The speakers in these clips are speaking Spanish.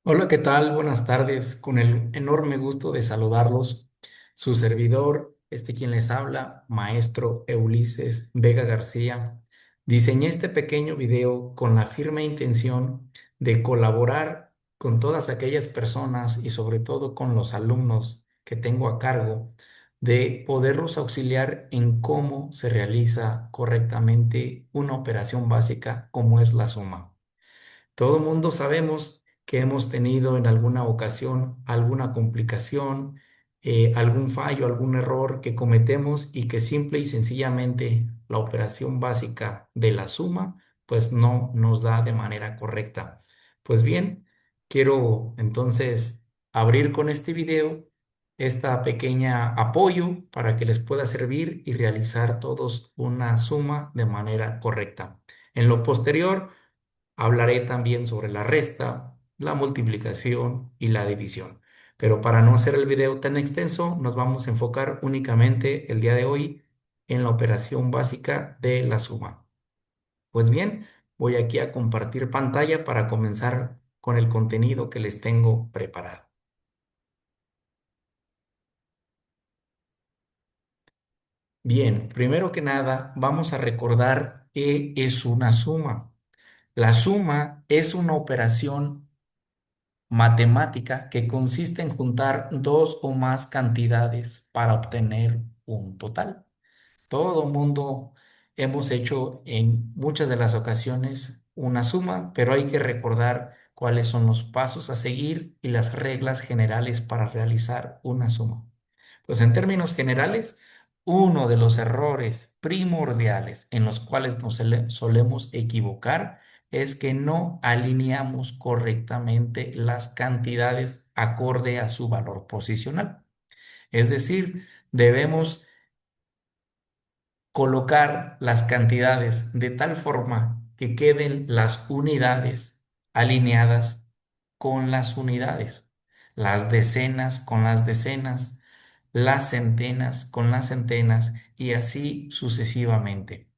Hola, ¿qué tal? Buenas tardes. Con el enorme gusto de saludarlos. Su servidor, quien les habla, maestro Ulises Vega García. Diseñé este pequeño video con la firme intención de colaborar con todas aquellas personas y sobre todo con los alumnos que tengo a cargo, de poderlos auxiliar en cómo se realiza correctamente una operación básica como es la suma. Todo mundo sabemos que hemos tenido en alguna ocasión alguna complicación, algún fallo, algún error que cometemos y que simple y sencillamente la operación básica de la suma pues no nos da de manera correcta. Pues bien, quiero entonces abrir con este video esta pequeña apoyo para que les pueda servir y realizar todos una suma de manera correcta. En lo posterior, hablaré también sobre la resta, la multiplicación y la división. Pero para no hacer el video tan extenso, nos vamos a enfocar únicamente el día de hoy en la operación básica de la suma. Pues bien, voy aquí a compartir pantalla para comenzar con el contenido que les tengo preparado. Bien, primero que nada, vamos a recordar qué es una suma. La suma es una operación matemática que consiste en juntar dos o más cantidades para obtener un total. Todo mundo hemos hecho en muchas de las ocasiones una suma, pero hay que recordar cuáles son los pasos a seguir y las reglas generales para realizar una suma. Pues en términos generales, uno de los errores primordiales en los cuales nos solemos equivocar es que no alineamos correctamente las cantidades acorde a su valor posicional. Es decir, debemos colocar las cantidades de tal forma que queden las unidades alineadas con las unidades, las decenas con las decenas, las centenas con las centenas y así sucesivamente.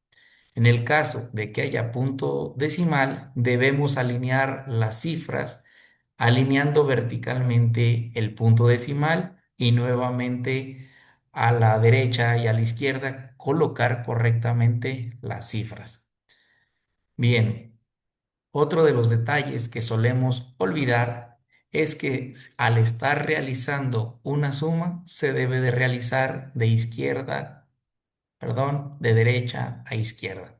En el caso de que haya punto decimal, debemos alinear las cifras alineando verticalmente el punto decimal y nuevamente a la derecha y a la izquierda colocar correctamente las cifras. Bien, otro de los detalles que solemos olvidar es que al estar realizando una suma se debe de realizar de izquierda, perdón, de derecha a izquierda.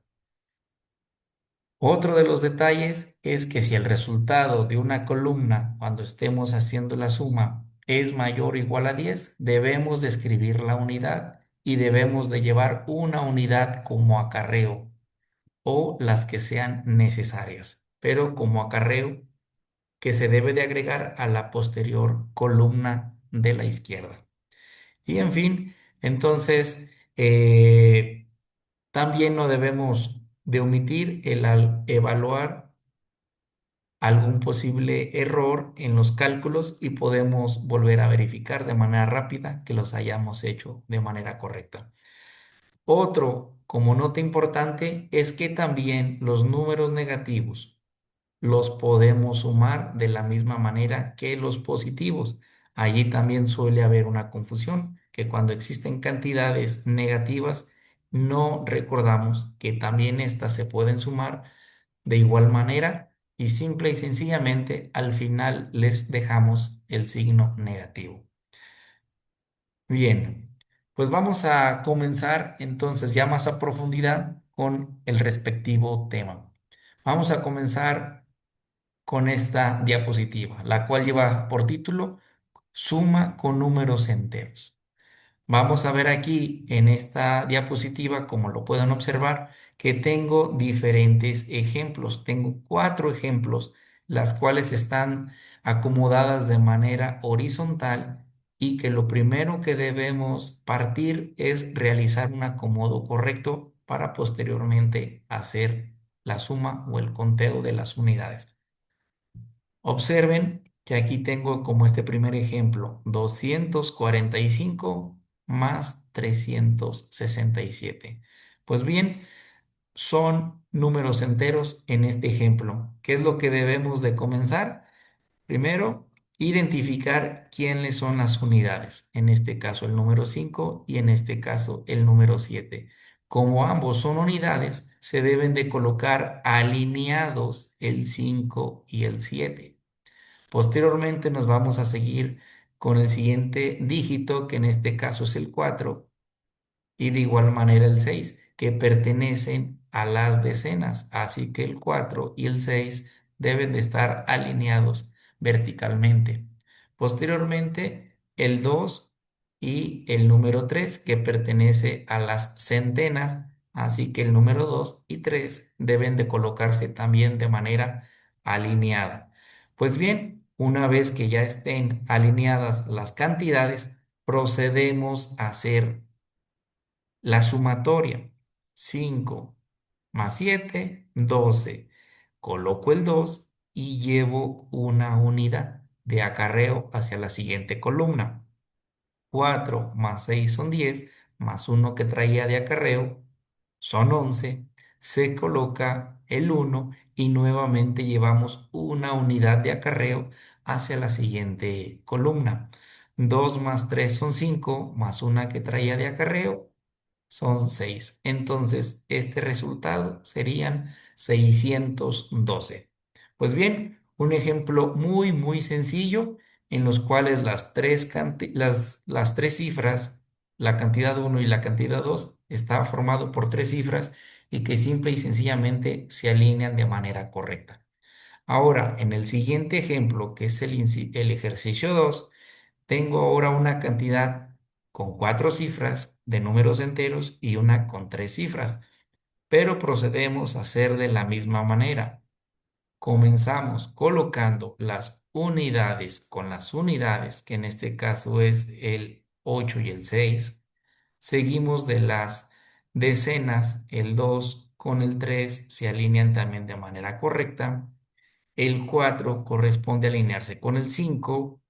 Otro de los detalles es que si el resultado de una columna cuando estemos haciendo la suma es mayor o igual a 10, debemos de escribir la unidad y debemos de llevar una unidad como acarreo o las que sean necesarias, pero como acarreo que se debe de agregar a la posterior columna de la izquierda. Y en fin, entonces, también no debemos de omitir el al evaluar algún posible error en los cálculos y podemos volver a verificar de manera rápida que los hayamos hecho de manera correcta. Otro, como nota importante, es que también los números negativos los podemos sumar de la misma manera que los positivos. Allí también suele haber una confusión, que cuando existen cantidades negativas, no recordamos que también estas se pueden sumar de igual manera y simple y sencillamente al final les dejamos el signo negativo. Bien, pues vamos a comenzar entonces ya más a profundidad con el respectivo tema. Vamos a comenzar con esta diapositiva, la cual lleva por título Suma con números enteros. Vamos a ver aquí en esta diapositiva, como lo pueden observar, que tengo diferentes ejemplos. Tengo cuatro ejemplos, las cuales están acomodadas de manera horizontal y que lo primero que debemos partir es realizar un acomodo correcto para posteriormente hacer la suma o el conteo de las unidades. Observen que aquí tengo como este primer ejemplo, 245 más 367. Pues bien, son números enteros en este ejemplo. ¿Qué es lo que debemos de comenzar? Primero, identificar quiénes son las unidades, en este caso el número 5 y en este caso el número 7. Como ambos son unidades, se deben de colocar alineados el 5 y el 7. Posteriormente nos vamos a seguir con el siguiente dígito, que en este caso es el 4 y de igual manera el 6 que pertenecen a las decenas. Así que el 4 y el 6 deben de estar alineados verticalmente. Posteriormente, el 2 y el número 3 que pertenece a las centenas. Así que el número 2 y 3 deben de colocarse también de manera alineada. Pues bien, una vez que ya estén alineadas las cantidades, procedemos a hacer la sumatoria: 5 más 7, 12. Coloco el 2 y llevo una unidad de acarreo hacia la siguiente columna. 4 más 6 son 10, más uno que traía de acarreo son 11. Se coloca el uno y nuevamente llevamos una unidad de acarreo hacia la siguiente columna. 2 más 3 son 5, más una que traía de acarreo son 6. Entonces, este resultado serían 612. Pues bien, un ejemplo muy, muy sencillo en los cuales las tres cifras, la cantidad uno y la cantidad 2 está formado por tres cifras y que simple y sencillamente se alinean de manera correcta. Ahora, en el siguiente ejemplo, que es el ejercicio 2, tengo ahora una cantidad con cuatro cifras de números enteros y una con tres cifras, pero procedemos a hacer de la misma manera. Comenzamos colocando las unidades con las unidades, que en este caso es el 8 y el 6. Seguimos de las decenas, el 2 con el 3 se alinean también de manera correcta. El 4 corresponde a alinearse con el 5.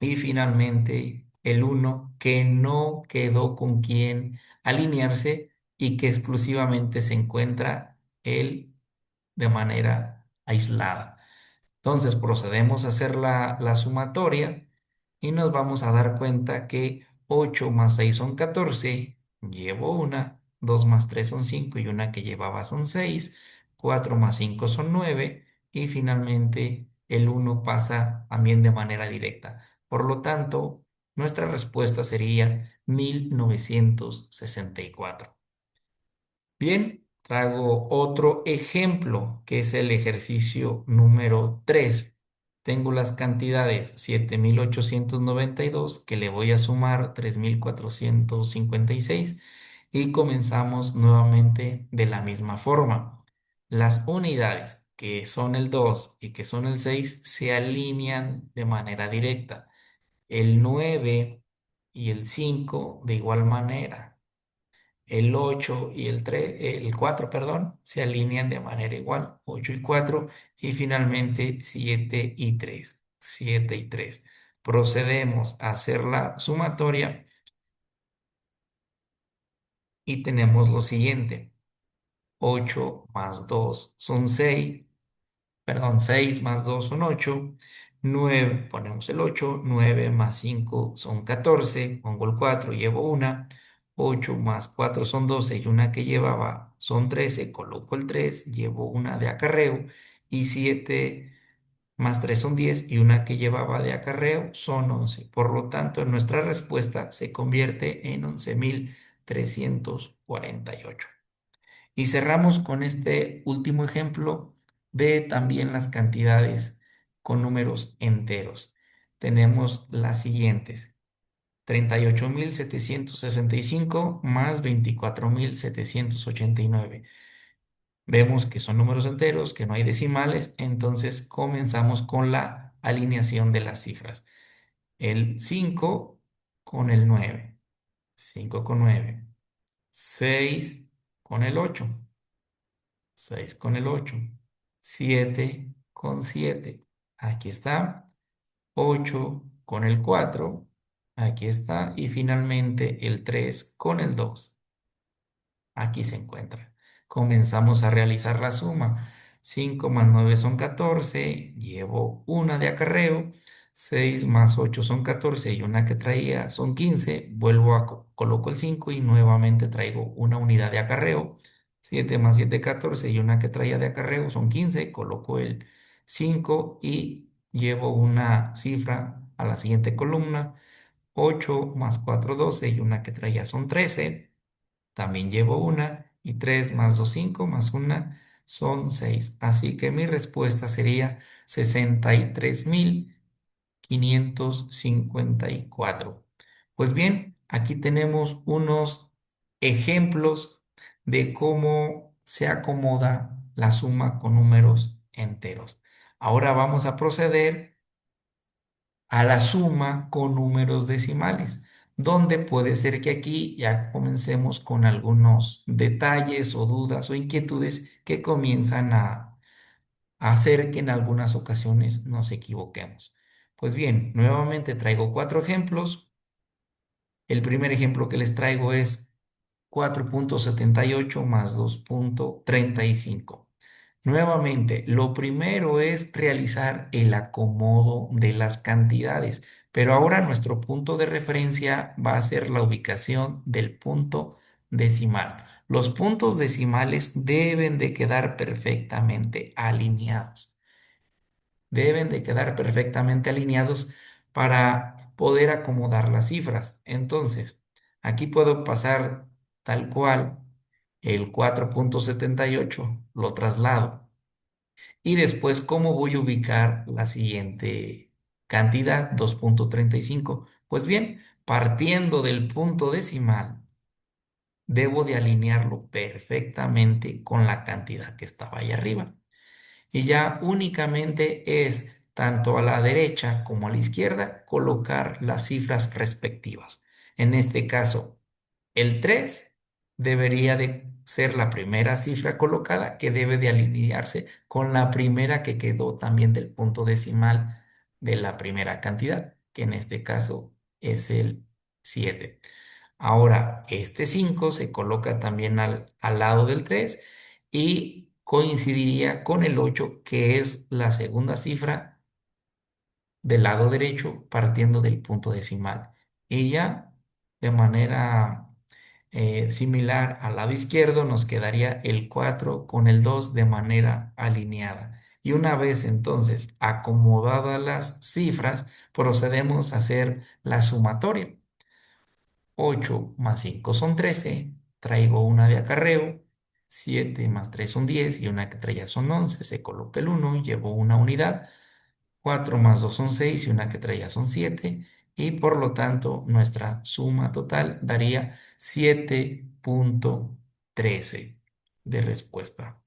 Y finalmente, el uno que no quedó con quien alinearse y que exclusivamente se encuentra él de manera aislada. Entonces procedemos a hacer la sumatoria y nos vamos a dar cuenta que 8 más 6 son 14, llevo una, 2 más 3 son 5 y una que llevaba son 6, 4 más 5 son 9 y finalmente el uno pasa también de manera directa. Por lo tanto, nuestra respuesta sería 1964. Bien, traigo otro ejemplo que es el ejercicio número 3. Tengo las cantidades 7.892 que le voy a sumar 3.456 y comenzamos nuevamente de la misma forma. Las unidades que son el 2 y que son el 6 se alinean de manera directa. El 9 y el 5 de igual manera. El 8 y el 4, perdón, se alinean de manera igual, 8 y 4, y finalmente 7 y 3, 7 y 3. Procedemos a hacer la sumatoria y tenemos lo siguiente: 8 más 2 son 6. Perdón, 6 más 2 son 8, 9 ponemos el 8, 9 más 5 son 14, pongo el 4, llevo una, 8 más 4 son 12 y una que llevaba son 13, coloco el 3, llevo una de acarreo y 7 más 3 son 10 y una que llevaba de acarreo son 11. Por lo tanto, nuestra respuesta se convierte en 11.348. Y cerramos con este último ejemplo de también las cantidades con números enteros. Tenemos las siguientes: 38.765 más 24.789. Vemos que son números enteros, que no hay decimales, entonces comenzamos con la alineación de las cifras. El 5 con el 9, 5 con 9, 6 con el 8. 6 con el 8, 7 con 7, aquí está, 8 con el 4, aquí está, y finalmente el 3 con el 2, aquí se encuentra. Comenzamos a realizar la suma. 5 más 9 son 14, llevo una de acarreo. 6 más 8 son 14 y una que traía son 15. Vuelvo a coloco el 5 y nuevamente traigo una unidad de acarreo. 7 más 7 14 y una que traía de acarreo son 15. Coloco el 5 y llevo una cifra a la siguiente columna. 8 más 4 12 y una que traía son 13. También llevo una y 3 más 2 5 más una son 6. Así que mi respuesta sería 63.554. Pues bien, aquí tenemos unos ejemplos de cómo se acomoda la suma con números enteros. Ahora vamos a proceder a la suma con números decimales, donde puede ser que aquí ya comencemos con algunos detalles o dudas o inquietudes que comienzan a hacer que en algunas ocasiones nos equivoquemos. Pues bien, nuevamente traigo cuatro ejemplos. El primer ejemplo que les traigo es 4.78 más 2.35. Nuevamente, lo primero es realizar el acomodo de las cantidades, pero ahora nuestro punto de referencia va a ser la ubicación del punto decimal. Los puntos decimales deben de quedar perfectamente alineados. Deben de quedar perfectamente alineados para poder acomodar las cifras. Entonces, aquí puedo pasar tal cual el 4.78, lo traslado. Y después, ¿cómo voy a ubicar la siguiente cantidad? 2.35. Pues bien, partiendo del punto decimal, debo de alinearlo perfectamente con la cantidad que estaba ahí arriba. Y ya únicamente es tanto a la derecha como a la izquierda colocar las cifras respectivas. En este caso, el 3 debería de ser la primera cifra colocada que debe de alinearse con la primera que quedó también del punto decimal de la primera cantidad, que en este caso es el 7. Ahora, este 5 se coloca también al lado del 3 y coincidiría con el 8, que es la segunda cifra del lado derecho partiendo del punto decimal. Y ya de manera similar al lado izquierdo nos quedaría el 4 con el 2 de manera alineada. Y una vez entonces acomodadas las cifras, procedemos a hacer la sumatoria. 8 más 5 son 13. Traigo una de acarreo. 7 más 3 son 10 y una que traía son 11. Se coloca el uno, llevo una unidad. 4 más 2 son 6 y una que traía son 7. Y por lo tanto, nuestra suma total daría 7.13 de respuesta.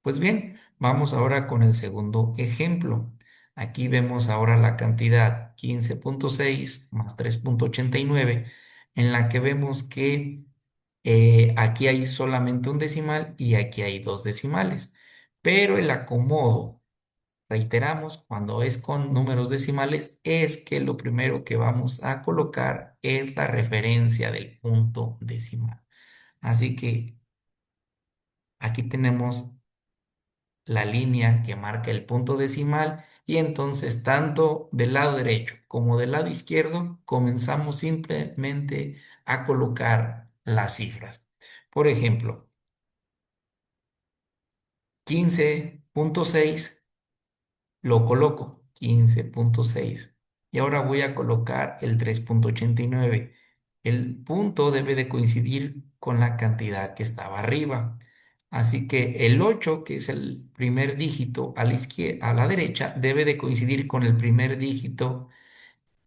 Pues bien, vamos ahora con el segundo ejemplo. Aquí vemos ahora la cantidad 15.6 más 3.89, en la que vemos que aquí hay solamente un decimal y aquí hay dos decimales. Pero el acomodo, reiteramos, cuando es con números decimales, es que lo primero que vamos a colocar es la referencia del punto decimal. Así que aquí tenemos la línea que marca el punto decimal y entonces tanto del lado derecho como del lado izquierdo comenzamos simplemente a colocar las cifras. Por ejemplo, 15.6 lo coloco, 15.6. Y ahora voy a colocar el 3.89. El punto debe de coincidir con la cantidad que estaba arriba. Así que el 8, que es el primer dígito a la izquierda, a la derecha, debe de coincidir con el primer dígito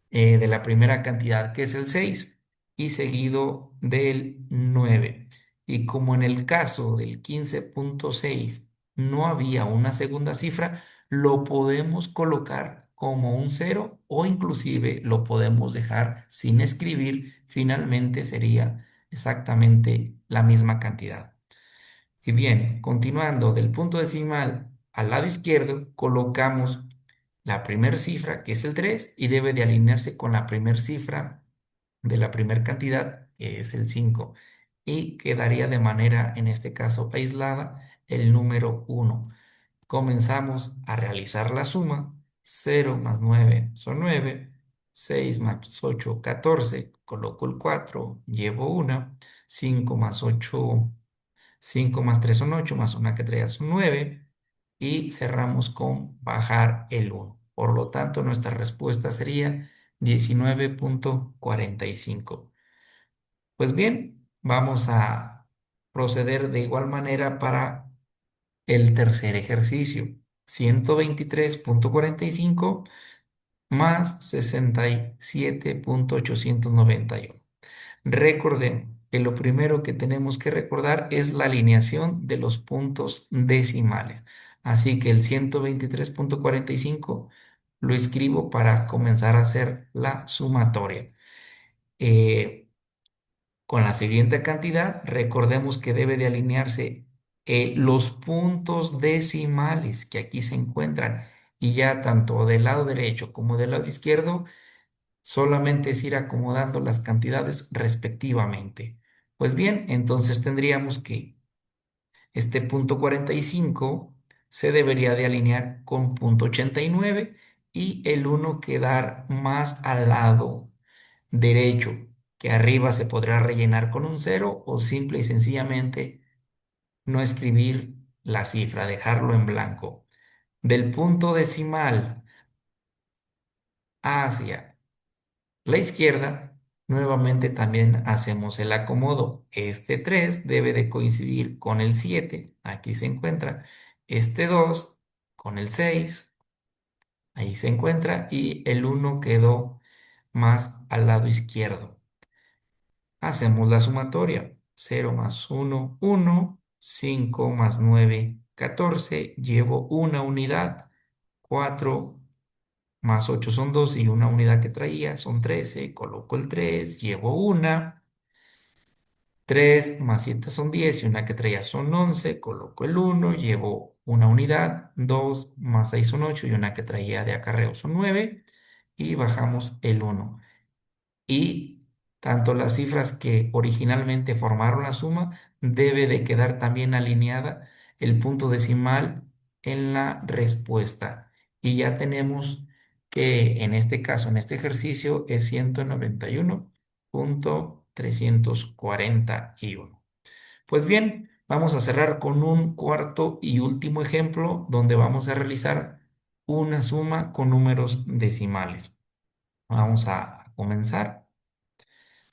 de la primera cantidad, que es el 6 y seguido del 9. Y como en el caso del 15.6 no había una segunda cifra, lo podemos colocar como un cero o inclusive lo podemos dejar sin escribir. Finalmente sería exactamente la misma cantidad. Y bien, continuando del punto decimal al lado izquierdo, colocamos la primera cifra, que es el 3 y debe de alinearse con la primera cifra de la primera cantidad, que es el 5 y quedaría de manera, en este caso, aislada el número 1. comenzamos a realizar la suma. 0 más 9 son 9, 6 más 8, 14, coloco el 4, llevo una, 5 más 8, 5 más 3 son 8, más una que traía son 9, y cerramos con bajar el 1. Por lo tanto, nuestra respuesta sería 19,45. Pues bien, vamos a proceder de igual manera para el tercer ejercicio. 123,45 más 67,891. Recordemos que lo primero que tenemos que recordar es la alineación de los puntos decimales. Así que el 123,45 lo escribo para comenzar a hacer la sumatoria. Eh, con la siguiente cantidad, recordemos que debe de alinearse los puntos decimales que aquí se encuentran, y ya tanto del lado derecho como del lado izquierdo solamente es ir acomodando las cantidades respectivamente. Pues bien, entonces tendríamos que este punto 45 se debería de alinear con punto 89 y el uno quedar más al lado derecho, que arriba se podrá rellenar con un cero o simple y sencillamente no escribir la cifra, dejarlo en blanco. Del punto decimal hacia la izquierda, nuevamente también hacemos el acomodo. Este 3 debe de coincidir con el 7, aquí se encuentra. Este 2 con el 6, ahí se encuentra. Y el uno quedó más al lado izquierdo. Hacemos la sumatoria. 0 más 1, 1. 5 más 9, 14. Llevo una unidad. 4 más 8 son 12 y una unidad que traía son 13. Coloco el 3, llevo una. 3 más 7 son 10 y una que traía son 11. Coloco el uno, llevo una unidad. 2 más 6 son 8 y una que traía de acarreo son 9. Y bajamos el uno. Y tanto las cifras que originalmente formaron la suma debe de quedar también alineada el punto decimal en la respuesta. Y ya tenemos que en este caso, en este ejercicio, es 191,341. Pues bien, vamos a cerrar con un cuarto y último ejemplo donde vamos a realizar una suma con números decimales. Vamos a comenzar.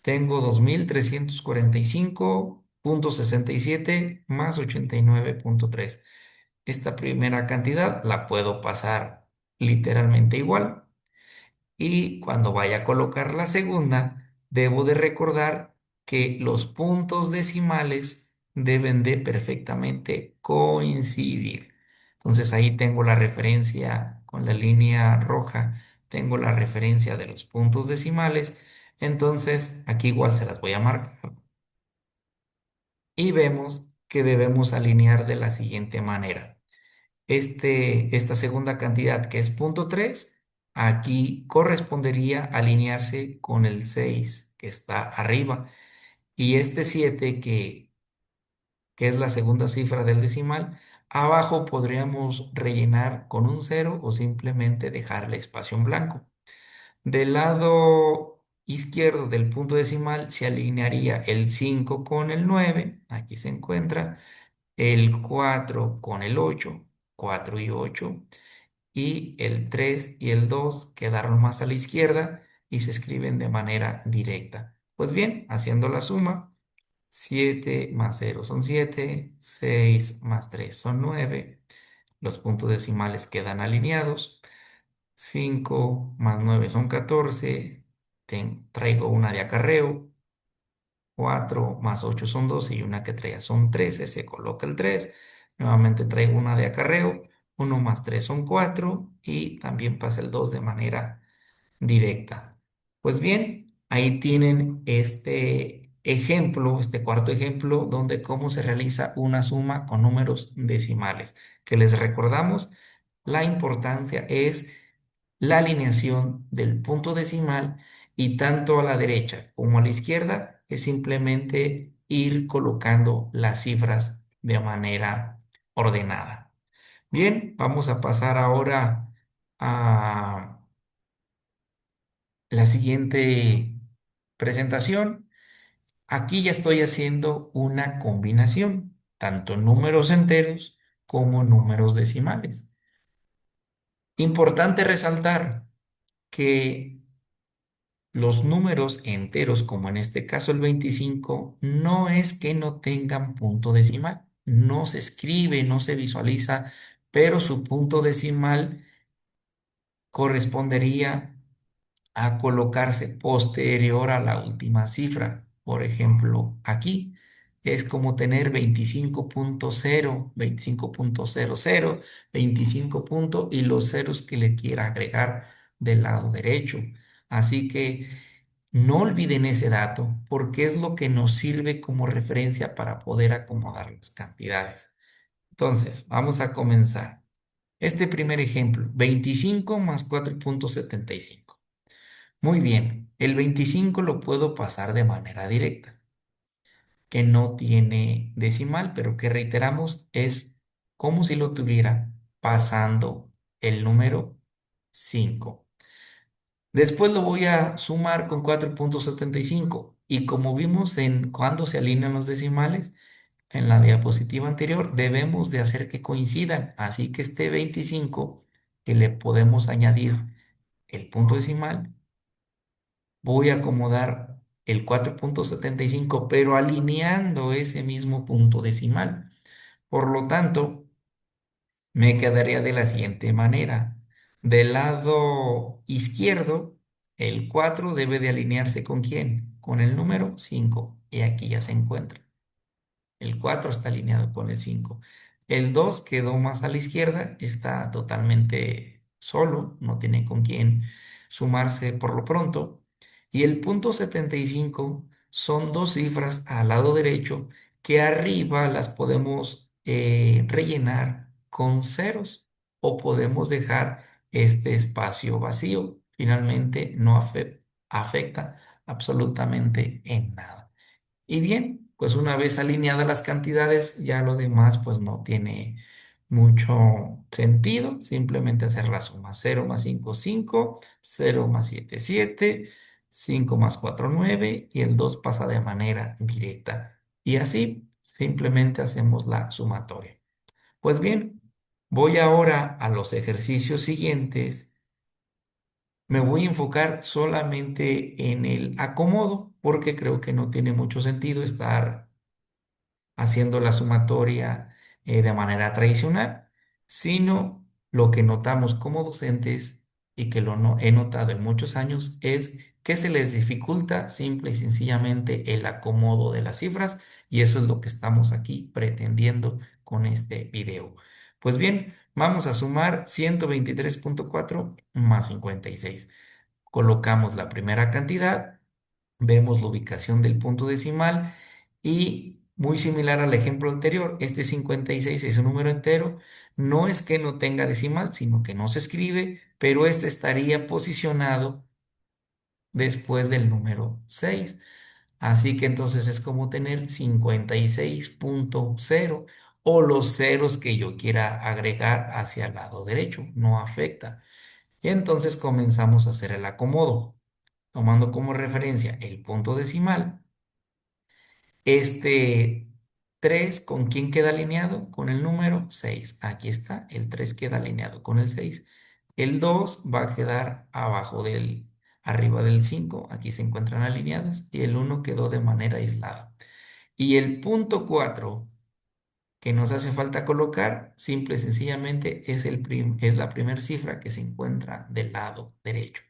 Tengo 2345,67 más 89,3. Esta primera cantidad la puedo pasar literalmente igual. Y cuando vaya a colocar la segunda, debo de recordar que los puntos decimales deben de perfectamente coincidir. Entonces ahí tengo la referencia con la línea roja, tengo la referencia de los puntos decimales. Entonces aquí igual se las voy a marcar y vemos que debemos alinear de la siguiente manera. Esta segunda cantidad que es punto 3, aquí correspondería alinearse con el 6 que está arriba. Y este 7 que es la segunda cifra del decimal, abajo podríamos rellenar con un cero o simplemente dejar el espacio en blanco. Del lado izquierdo del punto decimal se alinearía el 5 con el 9, aquí se encuentra, el 4 con el 8, 4 y 8, y el 3 y el 2 quedaron más a la izquierda y se escriben de manera directa. Pues bien, haciendo la suma, 7 más 0 son 7, 6 más 3 son 9, los puntos decimales quedan alineados. 5 más 9 son 14, traigo una de acarreo. 4 más 8 son 12 y una que traía son 13, se coloca el 3. Nuevamente traigo una de acarreo. 1 más 3 son 4 y también pasa el 2 de manera directa. Pues bien, ahí tienen este ejemplo, este cuarto ejemplo, donde cómo se realiza una suma con números decimales. Que les recordamos, la importancia es la alineación del punto decimal, y tanto a la derecha como a la izquierda es simplemente ir colocando las cifras de manera ordenada. Bien, vamos a pasar ahora a la siguiente presentación. Aquí ya estoy haciendo una combinación, tanto números enteros como números decimales. Importante resaltar que los números enteros, como en este caso el 25, no es que no tengan punto decimal. No se escribe, no se visualiza, pero su punto decimal correspondería a colocarse posterior a la última cifra. Por ejemplo, aquí es como tener 25.0, 25.00, 25 punto y los ceros que le quiera agregar del lado derecho. Así que no olviden ese dato porque es lo que nos sirve como referencia para poder acomodar las cantidades. Entonces, vamos a comenzar. Este primer ejemplo, 25 más 4.75. Muy bien, el 25 lo puedo pasar de manera directa, que no tiene decimal, pero que reiteramos es como si lo tuviera pasando el número 5. Después lo voy a sumar con 4.75 y como vimos en cuando se alinean los decimales, en la diapositiva anterior debemos de hacer que coincidan, así que este 25 que le podemos añadir el punto decimal, voy a acomodar el 4.75, pero alineando ese mismo punto decimal. Por lo tanto, me quedaría de la siguiente manera. Del lado izquierdo, el 4 debe de alinearse ¿con quién? Con el número 5. Y aquí ya se encuentra. El 4 está alineado con el 5. El 2 quedó más a la izquierda, está totalmente solo, no tiene con quién sumarse por lo pronto. Y el punto 75 son dos cifras al lado derecho que arriba las podemos rellenar con ceros o podemos dejar este espacio vacío. Finalmente no afecta absolutamente en nada. Y bien, pues una vez alineadas las cantidades, ya lo demás pues no tiene mucho sentido. Simplemente hacer la suma. 0 más 5 5, 0 más 7 7, 5 más 4 9 y el 2 pasa de manera directa. Y así simplemente hacemos la sumatoria. Pues bien, voy ahora a los ejercicios siguientes. Me voy a enfocar solamente en el acomodo porque creo que no tiene mucho sentido estar haciendo la sumatoria de manera tradicional, sino lo que notamos como docentes y que lo he notado en muchos años es que se les dificulta simple y sencillamente el acomodo de las cifras y eso es lo que estamos aquí pretendiendo con este video. Pues bien, vamos a sumar 123.4 más 56. Colocamos la primera cantidad, vemos la ubicación del punto decimal y muy similar al ejemplo anterior, este 56 es un número entero, no es que no tenga decimal, sino que no se escribe, pero este estaría posicionado después del número 6. Así que entonces es como tener 56.0 o los ceros que yo quiera agregar hacia el lado derecho, no afecta. Y entonces comenzamos a hacer el acomodo, tomando como referencia el punto decimal. Este 3, ¿con quién queda alineado? Con el número 6. Aquí está, el 3 queda alineado con el 6. El 2 va a quedar arriba del 5. Aquí se encuentran alineados. Y el 1 quedó de manera aislada. Y el punto 4 que nos hace falta colocar, simple y sencillamente es la primera cifra que se encuentra del lado derecho.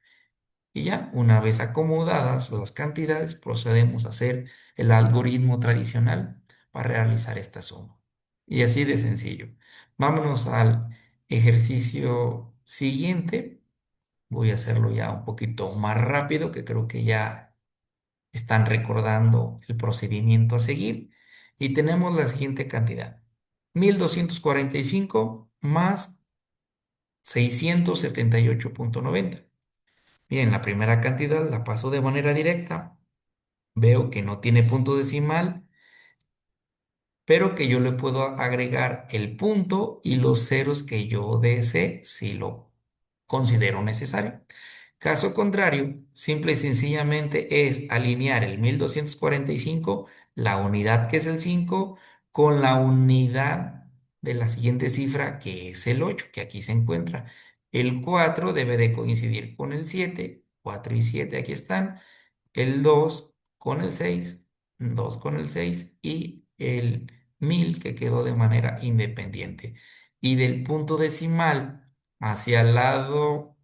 Y ya, una vez acomodadas las cantidades, procedemos a hacer el algoritmo tradicional para realizar esta suma. Y así de sencillo. Vámonos al ejercicio siguiente. Voy a hacerlo ya un poquito más rápido, que creo que ya están recordando el procedimiento a seguir. Y tenemos la siguiente cantidad. 1245 más 678.90. Bien, la primera cantidad la paso de manera directa. Veo que no tiene punto decimal pero que yo le puedo agregar el punto y los ceros que yo desee si lo considero necesario. Caso contrario, simple y sencillamente es alinear el 1245, la unidad que es el 5, con la unidad de la siguiente cifra que es el 8 que aquí se encuentra. El 4 debe de coincidir con el 7, 4 y 7 aquí están, el 2 con el 6, 2 con el 6 y el 1000 que quedó de manera independiente. Y del punto decimal hacia el lado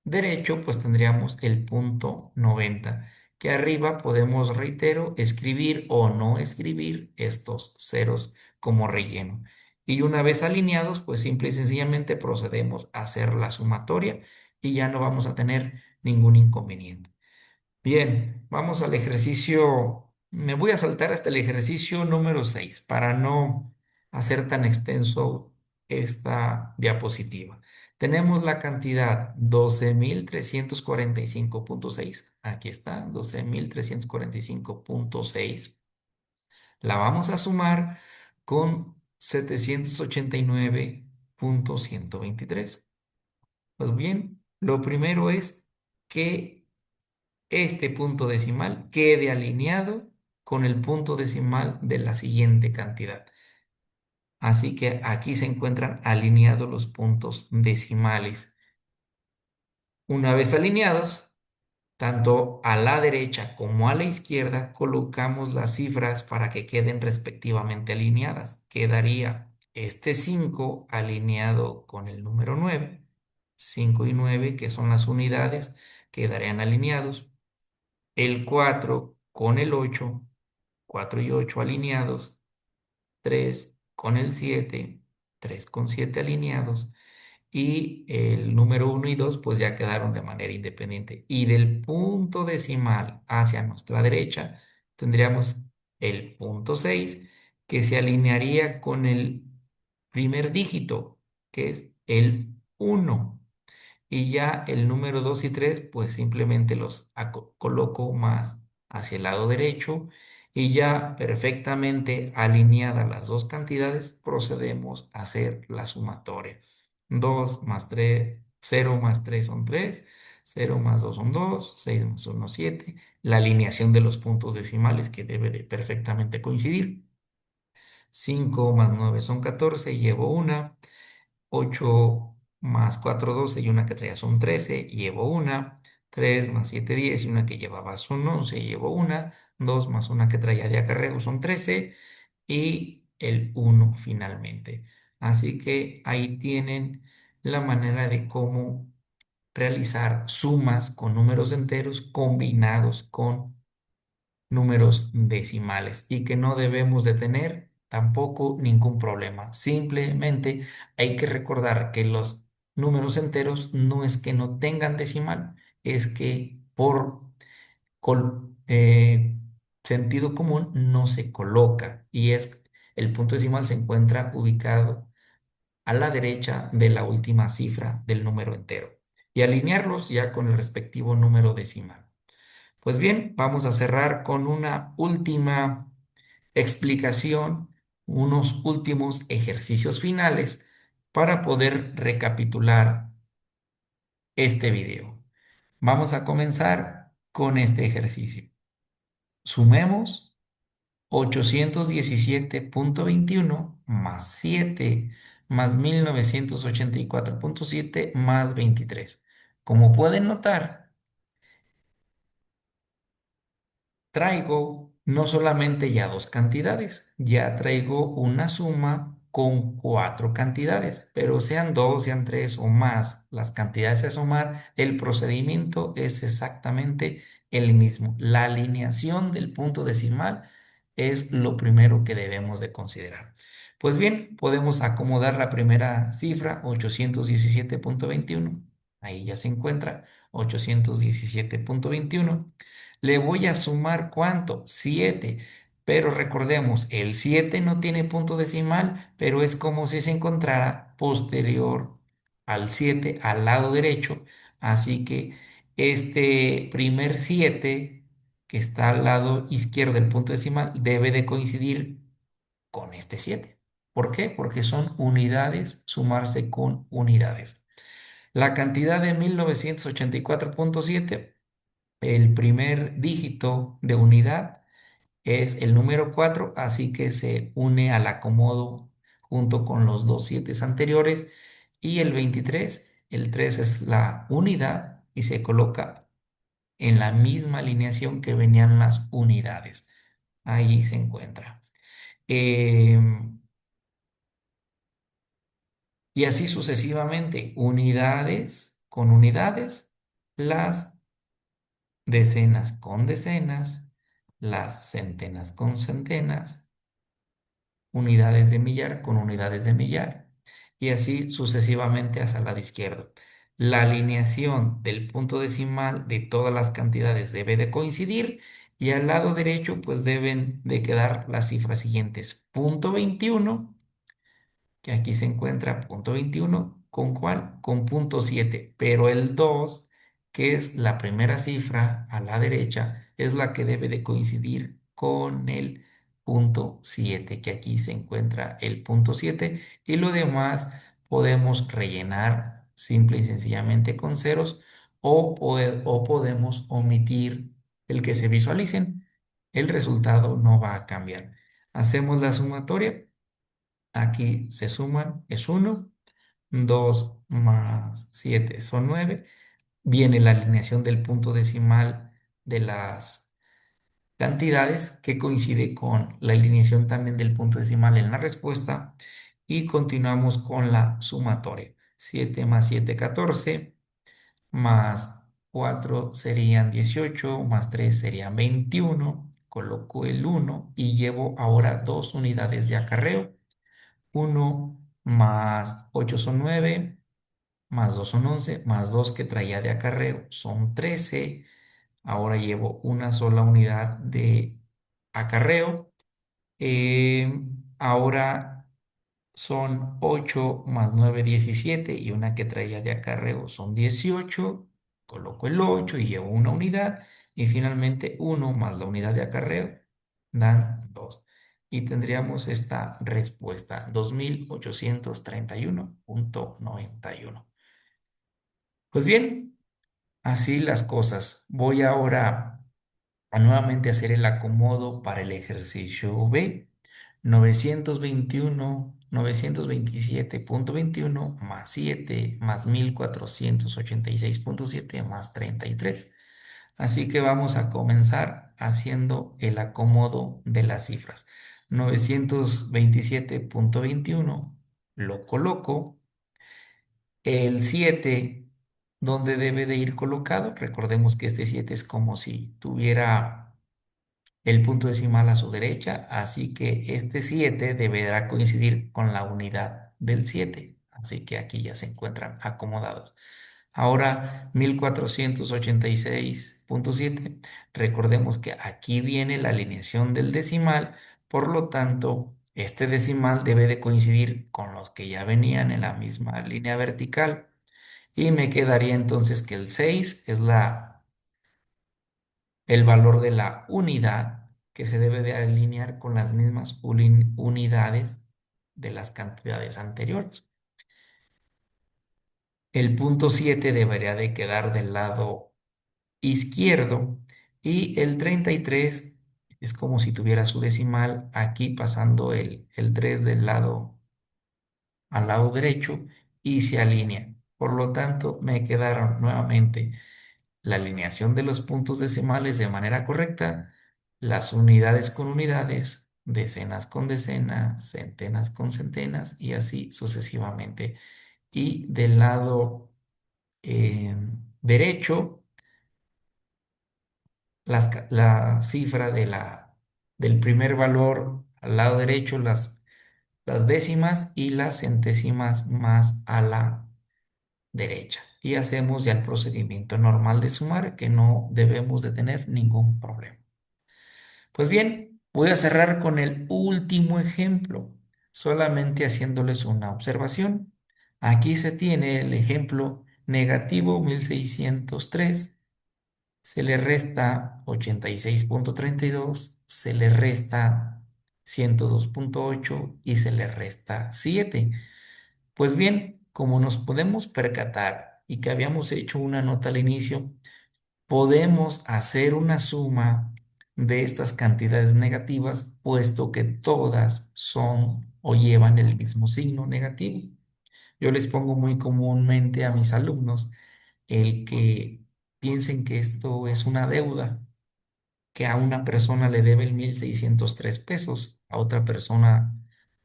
derecho, pues tendríamos el punto 90, que arriba podemos, reitero, escribir o no escribir estos ceros como relleno. Y una vez alineados, pues simple y sencillamente procedemos a hacer la sumatoria y ya no vamos a tener ningún inconveniente. Bien, vamos al ejercicio. Me voy a saltar hasta el ejercicio número 6 para no hacer tan extenso esta diapositiva. Tenemos la cantidad 12.345.6. Aquí está, 12.345.6. La vamos a sumar con 789.123. Pues bien, lo primero es que este punto decimal quede alineado con el punto decimal de la siguiente cantidad. Así que aquí se encuentran alineados los puntos decimales. Una vez alineados, tanto a la derecha como a la izquierda, colocamos las cifras para que queden respectivamente alineadas. Quedaría este 5 alineado con el número 9. 5 y 9, que son las unidades, quedarían alineados. El 4 con el 8, 4 y 8 alineados, 3 con el 7, 3 con 7 alineados, y el número uno y 2 pues ya quedaron de manera independiente. Y del punto decimal hacia nuestra derecha tendríamos el punto 6 que se alinearía con el primer dígito, que es el uno. Y ya el número 2 y 3 pues simplemente los coloco más hacia el lado derecho y ya perfectamente alineadas las dos cantidades, procedemos a hacer la sumatoria. 2 más 3, 0 más 3 son 3, 0 más 2 son 2, 6 más 1 7. La alineación de los puntos decimales que debe de perfectamente coincidir. 5 más 9 son 14, llevo una. 8 más 4 12 y una que traía son 13, llevo una. 3 más 7 10 y una que llevaba son 11, llevo una. 2 más una que traía de acarreo son 13 y el uno finalmente. Así que ahí tienen la manera de cómo realizar sumas con números enteros combinados con números decimales y que no debemos de tener tampoco ningún problema. Simplemente hay que recordar que los números enteros no es que no tengan decimal, es que por sentido común no se coloca y es el punto decimal se encuentra ubicado a la derecha de la última cifra del número entero y alinearlos ya con el respectivo número decimal. Pues bien, vamos a cerrar con una última explicación, unos últimos ejercicios finales para poder recapitular este video. Vamos a comenzar con este ejercicio. Sumemos 817.21 más 7 más 1984.7 más 23. Como pueden notar, traigo no solamente ya dos cantidades, ya traigo una suma con cuatro cantidades, pero sean dos, sean tres o más las cantidades a sumar, el procedimiento es exactamente el mismo. La alineación del punto decimal es lo primero que debemos de considerar. Pues bien, podemos acomodar la primera cifra, 817.21. Ahí ya se encuentra 817.21. Le voy a sumar ¿cuánto? 7. Pero recordemos, el 7 no tiene punto decimal, pero es como si se encontrara posterior al 7 al lado derecho. Así que este primer 7 que está al lado izquierdo del punto decimal debe de coincidir con este 7. ¿Por qué? Porque son unidades, sumarse con unidades. La cantidad de 1984,7, el primer dígito de unidad es el número 4, así que se une al acomodo junto con los dos 7 anteriores. Y el 23, el 3 es la unidad y se coloca en la misma alineación que venían las unidades. Ahí se encuentra. Em, y así sucesivamente, unidades con unidades, las decenas con decenas, las centenas con centenas, unidades de millar con unidades de millar, y así sucesivamente hacia el lado izquierdo. La alineación del punto decimal de todas las cantidades debe de coincidir, y al lado derecho pues deben de quedar las cifras siguientes. Punto 21, que aquí se encuentra punto 21, ¿con cuál? Con punto 7, pero el 2, que es la primera cifra a la derecha, es la que debe de coincidir con el punto 7, que aquí se encuentra el punto 7, y lo demás podemos rellenar simple y sencillamente con ceros, o podemos omitir el que se visualicen. El resultado no va a cambiar. Hacemos la sumatoria. Aquí se suman, es 1, 2 más 7 son 9. Viene la alineación del punto decimal de las cantidades, que coincide con la alineación también del punto decimal en la respuesta. Y continuamos con la sumatoria. 7 más 7, 14, más 4 serían 18, más 3 serían 21. Coloco el 1 y llevo ahora dos unidades de acarreo. 1 más 8 son 9, más 2 son 11, más 2 que traía de acarreo son 13. Ahora llevo una sola unidad de acarreo. Ahora son 8 más 9, 17, y una que traía de acarreo son 18. Coloco el 8 y llevo una unidad. Y finalmente 1 más la unidad de acarreo dan 2. Y tendríamos esta respuesta: 2831,91. Pues bien, así las cosas. Voy ahora a nuevamente hacer el acomodo para el ejercicio B. 927,21 más 7 más 1486,7 más 33. Así que vamos a comenzar haciendo el acomodo de las cifras. 927,21 lo coloco. El 7, ¿dónde debe de ir colocado? Recordemos que este 7 es como si tuviera el punto decimal a su derecha, así que este 7 deberá coincidir con la unidad del 7. Así que aquí ya se encuentran acomodados. Ahora 1486,7. Recordemos que aquí viene la alineación del decimal, por lo tanto, este decimal debe de coincidir con los que ya venían en la misma línea vertical. Y me quedaría entonces que el 6 es el valor de la unidad, que se debe de alinear con las mismas unidades de las cantidades anteriores. El punto 7 debería de quedar del lado izquierdo, y el 33 es como si tuviera su decimal aquí, pasando el 3 del lado al lado derecho, y se alinea. Por lo tanto, me quedaron nuevamente la alineación de los puntos decimales de manera correcta, las unidades con unidades, decenas con decenas, centenas con centenas, y así sucesivamente. Y del lado derecho, la cifra del primer valor al lado derecho, las décimas y las centésimas más a la derecha. Y hacemos ya el procedimiento normal de sumar, que no debemos de tener ningún problema. Pues bien, voy a cerrar con el último ejemplo, solamente haciéndoles una observación. Aquí se tiene el ejemplo negativo 1603, se le resta 86,32, se le resta 102.8 y se le resta 7. Pues bien, como nos podemos percatar y que habíamos hecho una nota al inicio, podemos hacer una suma de estas cantidades negativas, puesto que todas son o llevan el mismo signo negativo. Yo les pongo muy comúnmente a mis alumnos el que piensen que esto es una deuda, que a una persona le deben 1,603 pesos, a otra persona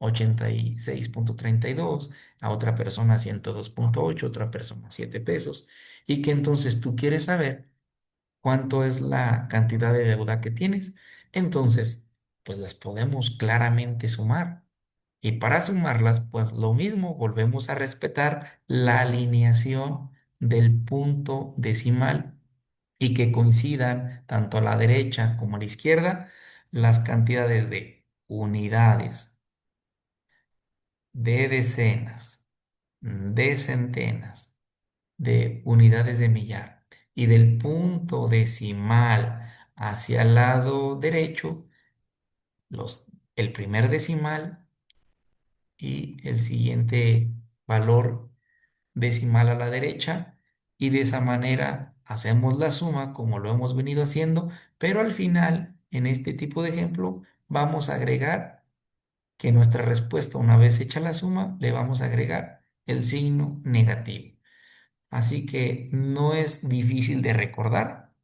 86,32, a otra persona 102,8, otra persona 7 pesos, y que entonces tú quieres saber cuánto es la cantidad de deuda que tienes. Entonces, pues las podemos claramente sumar. Y para sumarlas, pues lo mismo, volvemos a respetar la alineación del punto decimal y que coincidan tanto a la derecha como a la izquierda las cantidades de unidades, de decenas, de centenas, de unidades de millar y del punto decimal hacia el lado derecho, los, el primer decimal y el siguiente valor decimal a la derecha, y de esa manera hacemos la suma como lo hemos venido haciendo, pero al final, en este tipo de ejemplo, vamos a agregar que nuestra respuesta, una vez hecha la suma, le vamos a agregar el signo negativo. Así que no es difícil de recordar.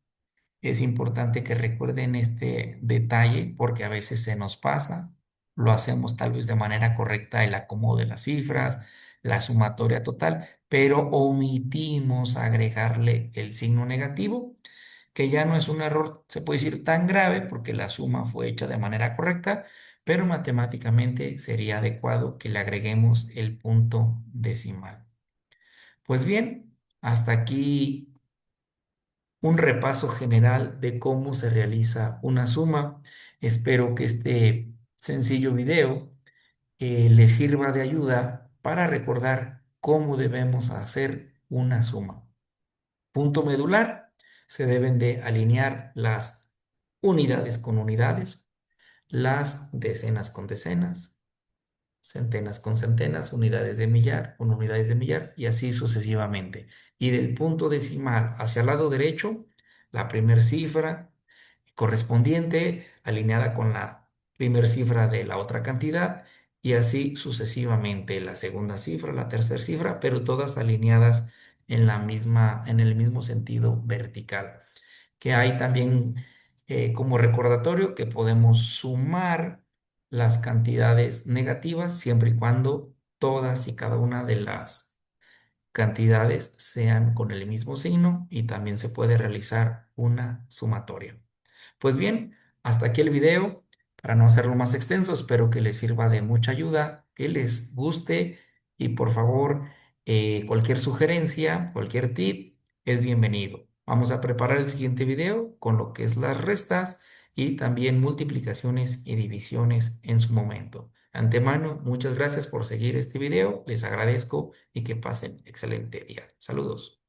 Es importante que recuerden este detalle porque a veces se nos pasa. Lo hacemos tal vez de manera correcta el acomodo de las cifras, la sumatoria total, pero omitimos agregarle el signo negativo, que ya no es un error, se puede decir tan grave porque la suma fue hecha de manera correcta, pero matemáticamente sería adecuado que le agreguemos el punto decimal. Pues bien, hasta aquí un repaso general de cómo se realiza una suma. Espero que este sencillo video les sirva de ayuda para recordar cómo debemos hacer una suma. Punto medular: se deben de alinear las unidades con unidades, las decenas con decenas, centenas con centenas, unidades de millar con unidades de millar y así sucesivamente. Y del punto decimal hacia el lado derecho, la primera cifra correspondiente alineada con la primera cifra de la otra cantidad y así sucesivamente, la segunda cifra, la tercera cifra, pero todas alineadas en la misma, en el mismo sentido vertical. Que hay también como recordatorio que podemos sumar las cantidades negativas siempre y cuando todas y cada una de las cantidades sean con el mismo signo, y también se puede realizar una sumatoria. Pues bien, hasta aquí el video. Para no hacerlo más extenso, espero que les sirva de mucha ayuda, que les guste, y por favor, cualquier sugerencia, cualquier tip es bienvenido. Vamos a preparar el siguiente video con lo que es las restas y también multiplicaciones y divisiones en su momento. De antemano, muchas gracias por seguir este video, les agradezco y que pasen excelente día. Saludos.